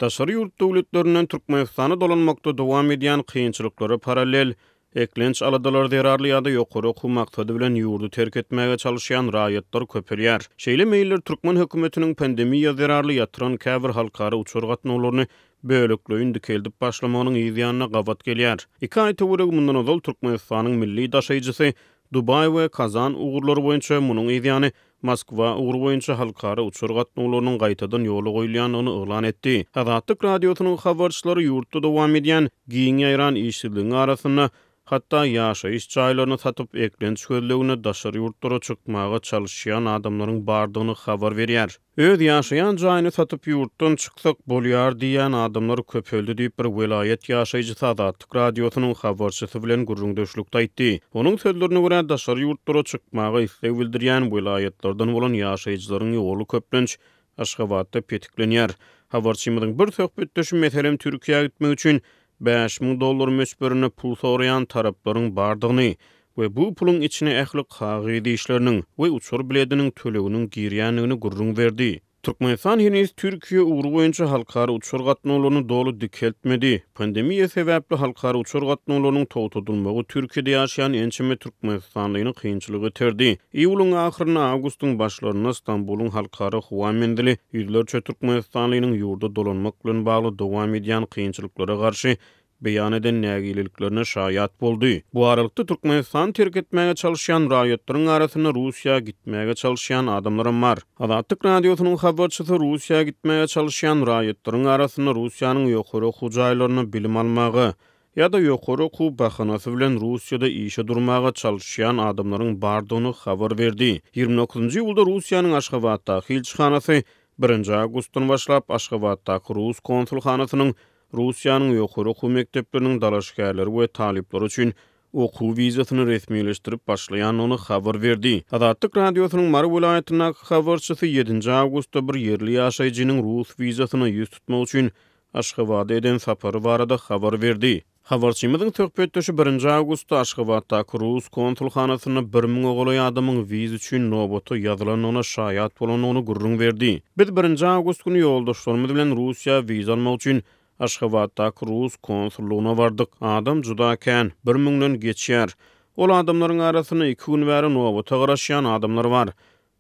Daşary ýurt döwletlerinden Türkmenistana dolanmakda dowam edýän kynçylyklara paralel eklenç aladalar derarly ýa-da ýokary oku maksady bilen ýurdu terk etmäge çalışýan raýatlar köpelýär. Şeýle meýiller Türkmen hökümetiniň pandemiýa derarly ýatyran käbir halkara uçur gatnawlaryny bölekleýin dikeldip başlamagynyň ýa-da gawat gelýär. 2 aý töwereg mundan ozal Türkmenistanyň milli daşaýjysy Dubay we Kazan ugurlary boýunça munyň ýa-da Moskwa ugur boýunça halkara uçur gatnawlarynyň gaýtadan ýoly goýulýanyny oglan etdi. Azatlyk radiosynyň habarçylary ýurtda dowam edýän giň ýaýran işçiligiň arasyna hatda ýaşaýyş jaýlaryny satyp eklenç gözlegine daşary ýurtlara çykmaga çalışýan adamlaryň bardygyny habar berýär. Öz ýaşaýan jaýyny satyp ýurtdan çyksak bolýar diýen adamlar köpeldi diýip bir welayet ýaşaýjysy Azatlyk radiosynyň habarçysy bilen gurrundaşlykda aýtdy. Onuň sözlerine görä daşary ýurtlara çykmaga isleg bildirýän welayetlerden bolan ýaşaýjylaryň ýoly köplenç Aşgabatda petiklenýär. Habarçymyň bir söhbetdeşi meselem Türkiýe gitmek üçin $5,000 möçberini pul sorayan taraplaryň bardygyny we bu pulun içine ähli kagydy işleriniň we uçur bilediniň töleginiň girýänligini gurrun berdi. Türkmenistan henüz Türkiýe ugru boýunça halkara uçur gatnawlaryny dolu dikeltmedi. Pandemiýa sebäpli halkara uçur gatnawlarynyň togtudylmagy Türkiýede ýaşaýan ençeme Türkmenistanlyny kynçylygy terdi. Iýulyň ahyryna awgustyň başlaryna Istanbulyň halkara howa mendili ýüzlerçe Türkmenistanlynyň ýurda dolanmak bilen bagly dowam edýän kynçylyklara garşy beýan eden nägiliklerine şaýat boldy. Bu aralykda Türkmenistan terk etmäge çalışýan raýatlaryň arasyna Russiýa gitmäge çalışýan adamlar bar. Azatlyk radiosynyň habarçysy Russiýa gitmäge çalışýan raýatlaryň arasyna Russiýanyň ýokary oku jaýlaryny bilim almagy ýa-da ýokary oku bahanasy bilen Russiýada işe durmaga çalışýan adamlaryň bardygyny habar berdi. 29-njy ýylda Russiýanyň Aşgabatdaky elçihanasy 1 awgustdan başlap Aşgabatdaky Rus konsulhanasynyň Russiýanyň ýokary oku mekdepleriniň dalaşgärleri we talipleri üçin oku wizasyny resmileşdirip başlaýanyny habar berdi. Azatlyk radiosynyň Mary welaýatynyň habarçysy 7 awgustda bir ýerli ýaşaýjynyň Rus wizasyny ýüz tutmak üçin Aşgabatda eden sapary barada habar berdi. Habarçymyzyň söhbetdeşi 1 awgustda Aşgabatdaky Rus konsulhanasyna 1000 ogly adamyň wiz üçin nobaty ýazylan ona şaýat bolanyny gurrun berdi. Biz 1 awgust güni ýoldaşlarymyz bilen Russiýa wiz almak üçin Aşgabatdaky Rus konsullugyna bardyk. Adam juda kän, 1000-den geçýär. Ol adamlaryň arasyna 2 gün bäri nobata garaşýan adamlar bar.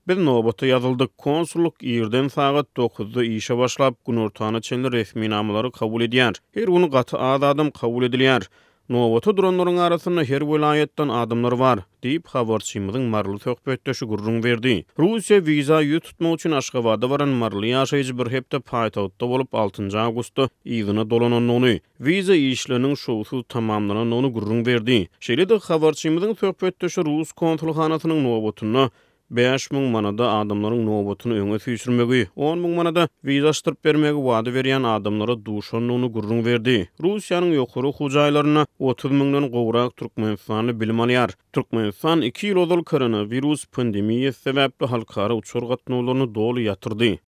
Biz nobata ýazyldyk. Konsulluk ýerden sagat 9-da işe başlap gün ortana çenli resmi namlary kabul edýär. Her gün gaty az adam kabul edilýär. Nobata duranlaryň arasyna her welayetden adamlar bar, diýip habarçymyzyň marly söhbetdeşi gurrun berdi. Russiýa wiza ýüz tutmak üçin Aşgabatda baran marly ýaşaýjy bir hepde paýtagtda bolup 6 awgustda ýygyna dolananyny, wiza işleriniň şowsuz tamamlananyny gurrun berdi. Şeýle-de habarçymyzyň söhbetdeşi Rus konsulhanasynyň nobatyna 5.000 manada adamlaryň nobatyny öňe süýsürmegi, 10.000 manada wizaşdyryp bermegi wada berýän adamlara duşanyny gurrun berdi. Russiýanyň ýokary oku jaýlaryna 30.000-den gowrak Türkmenistanly bilim alýar. Türkmenistan 2 ýyl ozal koronavirus pandemiýasy sebäpli halkara uçur gatnawlaryny dolu ýatyrdy.